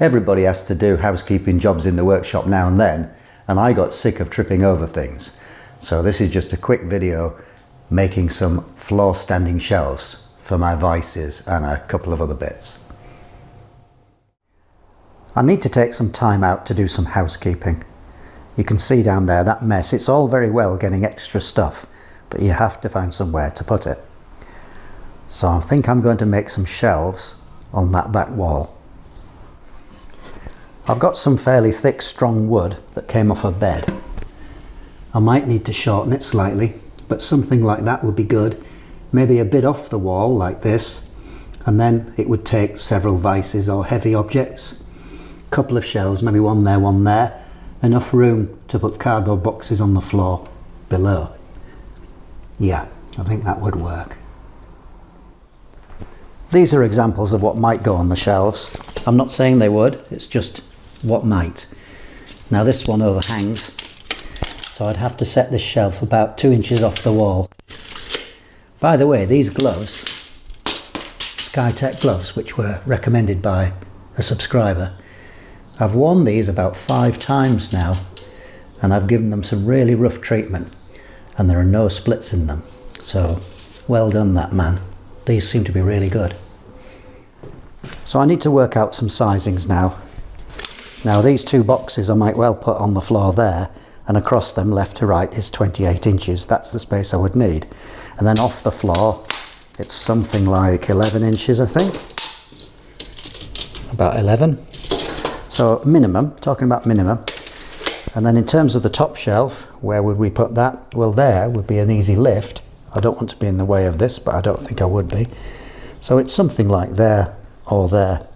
Everybody has to do housekeeping jobs in the workshop now and then, and I got sick of tripping over things. So this is just a quick video making some floor standing shelves for my vices and a couple of other bits. I need to take some time out to do some housekeeping. You can see down there that mess. It's all very well getting extra stuff, but you have to find somewhere to put it. So I think I'm going to make some shelves on that back wall. I've got some fairly thick, strong wood that came off a bed. I might need to shorten it slightly, but something like that would be good. Maybe a bit off the wall like this, and then it would take several vices or heavy objects. A couple of shelves, maybe one there. Enough room to put cardboard boxes on the floor below. Yeah, I think that would work. These are examples of what might go on the shelves. I'm not saying they would, it's just what might. Now this one overhangs, so I'd have to set this shelf about 2 inches off the wall. By the way, these gloves, Skytech gloves, which were recommended by a subscriber, I've worn these about 5 times now, and I've given them some really rough treatment, and there are no splits in them. So, well done that man. These seem to be really good. So I need to work out some sizings now. Now these 2 boxes I might well put on the floor there, and across them left to right is 28 inches. That's the space I would need. And then off the floor, it's something like 11 inches, I think. About 11. So minimum, talking about minimum. And then in terms of the top shelf, where would we put that? Well, there would be an easy lift. I don't want to be in the way of this, but I don't think I would be. So it's something like there or there.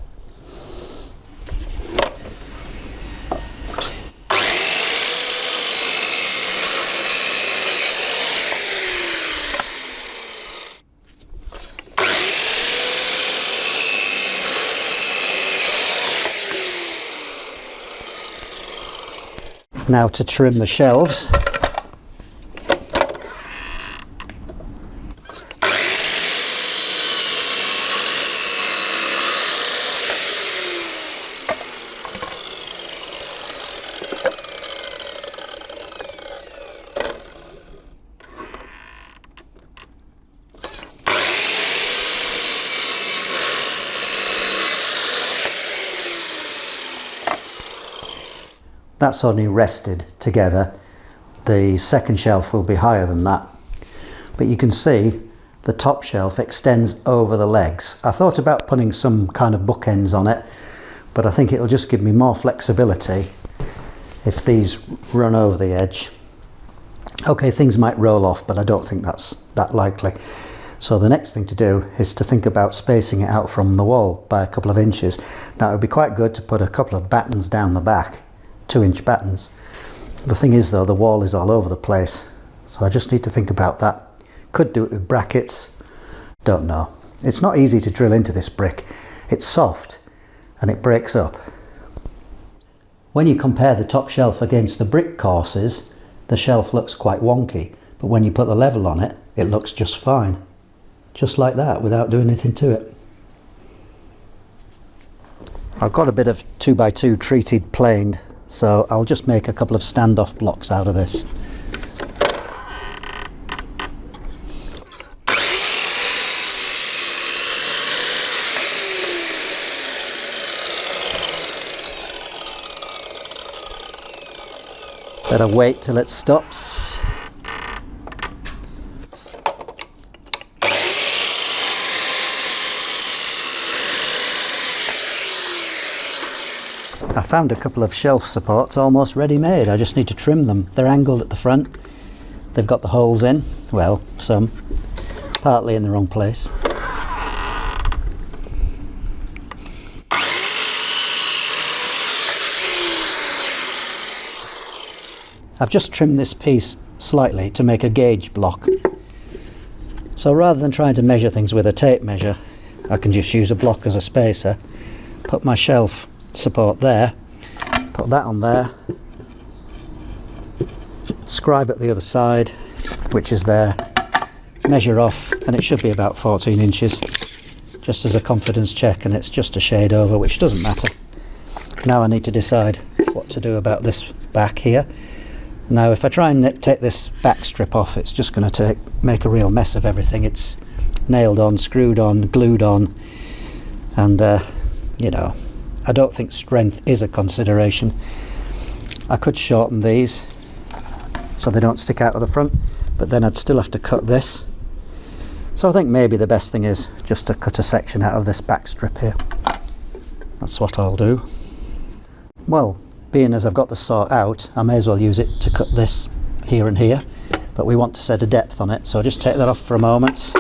Now to trim the shelves. That's only rested together. The second shelf will be higher than that. But you can see the top shelf extends over the legs. I thought about putting some kind of bookends on it, but I think it'll just give me more flexibility if these run over the edge. Okay, things might roll off, but I don't think that's that likely. So the next thing to do is to think about spacing it out from the wall by a couple of inches. Now it would be quite good to put a couple of battens down the back, 2-inch battens. The thing is though, the wall is all over the place, so I just need to think about that. Could do it with brackets, don't know. It's not easy to drill into this brick. It's soft and it breaks up. When you compare the top shelf against the brick courses, the shelf looks quite wonky, but when you put the level on it, it looks just fine. Just like that, without doing anything to it. I've got a bit of 2x2 treated planed, so I'll just make a couple of standoff blocks out of this. Better wait till it stops. I found a couple of shelf supports almost ready made. I just need to trim them. They're angled at the front. They've got the holes in. Well, some. Partly in the wrong place. I've just trimmed this piece slightly to make a gauge block. So rather than trying to measure things with a tape measure, I can just use a block as a spacer, put my shelf support there, put that on there, scribe at the other side, which is there, measure off, and it should be about 14 inches, just as a confidence check, and it's just a shade over, which doesn't matter. Now I need to decide what to do about this back here. Now if I try and take this back strip off, it's just going to make a real mess of everything. It's nailed on, screwed on, glued on, and you know, I don't think strength is a consideration. I could shorten these so they don't stick out of the front, but then I'd still have to cut this. So I think maybe the best thing is just to cut a section out of this back strip here. That's what I'll do. Well, being as I've got the saw out, I may as well use it to cut this here and here, but we want to set a depth on it, so I'll just take that off for a moment,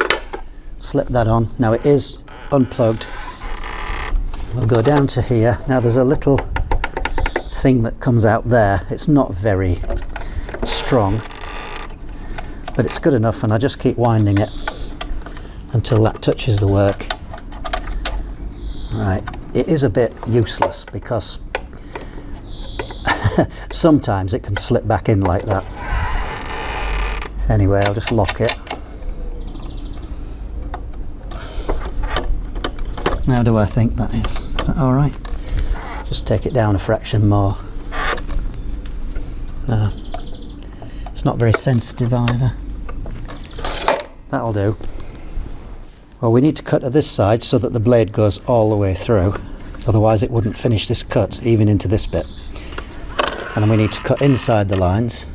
slip that on. Now it is unplugged. We'll go down to here. Now there's a little thing that comes out there. It's not very strong, but it's good enough, and I just keep winding it until that touches the work. Right, it is a bit useless because sometimes it can slip back in like that. Anyway, I'll just lock it. How do I think that is? Is that alright? Just take it down a fraction more. No, it's not very sensitive either. That'll do. Well, we need to cut at this side so that the blade goes all the way through. Otherwise it wouldn't finish this cut, even into this bit. And then we need to cut inside the lines.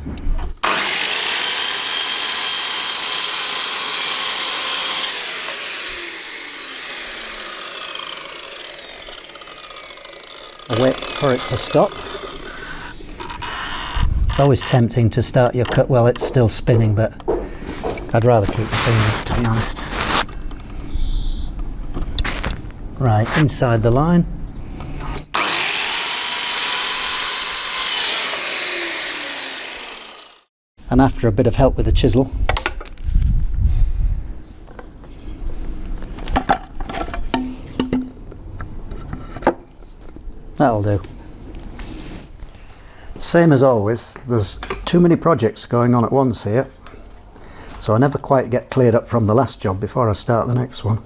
Wait for it to stop. It's always tempting to start your cut while it's still spinning, but I'd rather keep the fingers, to be honest. Right, inside the line. And after a bit of help with the chisel, that'll do. Same as always, there's too many projects going on at once here, so I never quite get cleared up from the last job before I start the next one.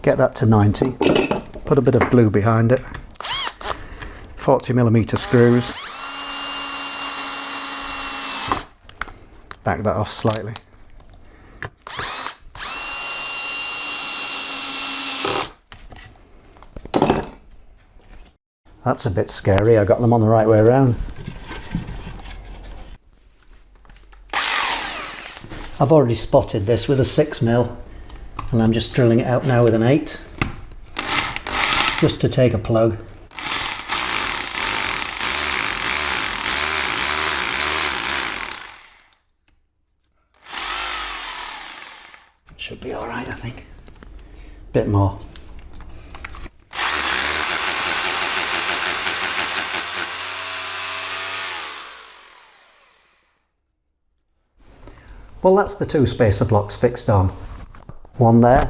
Get that to 90, put a bit of glue behind it, 40mm screws, back that off slightly. That's a bit scary, I got them on the right way around. I've already spotted this with a 6mm, and I'm just drilling it out now with an 8, just to take a plug. Should be alright, I think. Bit more. Well, that's the two spacer blocks fixed on. One there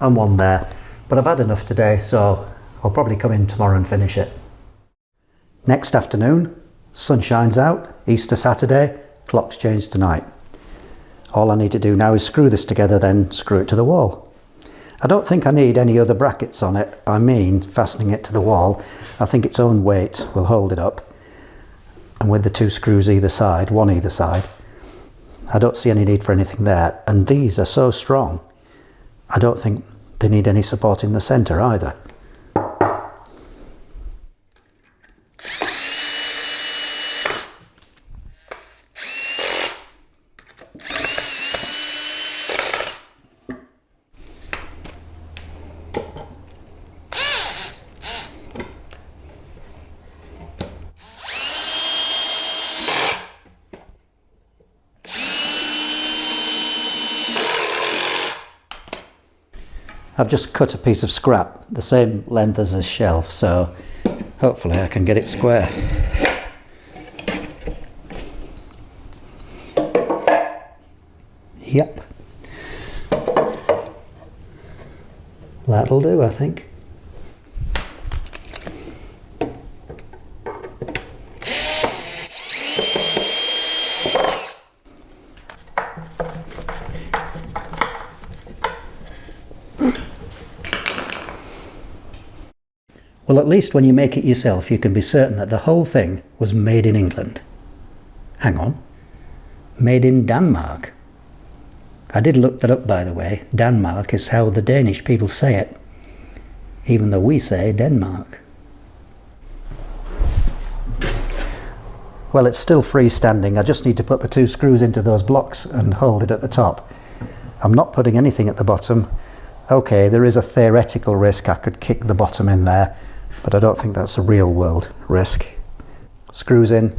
and one there. But I've had enough today, so I'll probably come in tomorrow and finish it. Next afternoon, sun shines out, Easter Saturday, clock's changed to night. All I need to do now is screw this together, then screw it to the wall. I don't think I need any other brackets on it. I mean, fastening it to the wall. I think its own weight will hold it up. And with the two screws either side, one either side, I don't see any need for anything there. And these are so strong, I don't think they need any support in the centre either. I've just cut a piece of scrap, the same length as this shelf, so hopefully I can get it square. Yep. That'll do, I think. Well, at least when you make it yourself, you can be certain that the whole thing was made in England. Hang on. Made in Denmark. I did look that up, by the way. Denmark is how the Danish people say it, even though we say Denmark. Well, it's still freestanding. I just need to put the 2 screws into those blocks and hold it at the top. I'm not putting anything at the bottom. Okay, there is a theoretical risk I could kick the bottom in there, but I don't think that's a real world risk. Screws in,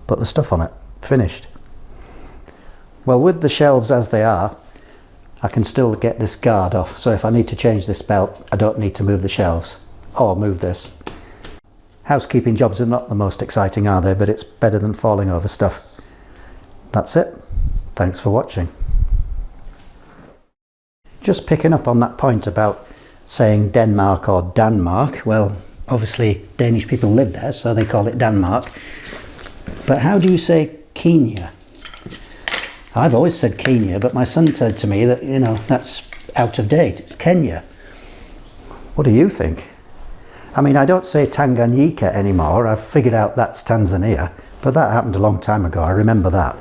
put the stuff on it. Finished. Well, with the shelves as they are, I can still get this guard off, so if I need to change this belt, I don't need to move the shelves, or move this. Housekeeping jobs are not the most exciting, are they? But it's better than falling over stuff. That's it. Thanks for watching. Just picking up on that point about saying Denmark or Danmark. Well, obviously Danish people live there, so they call it Denmark. But how do you say Kenya? I've always said Kenya, but my son said to me that, you know, that's out of date. It's Kenya. What do you think? I mean, I don't say Tanganyika anymore. I've figured out that's Tanzania, but that happened a long time ago. I remember that.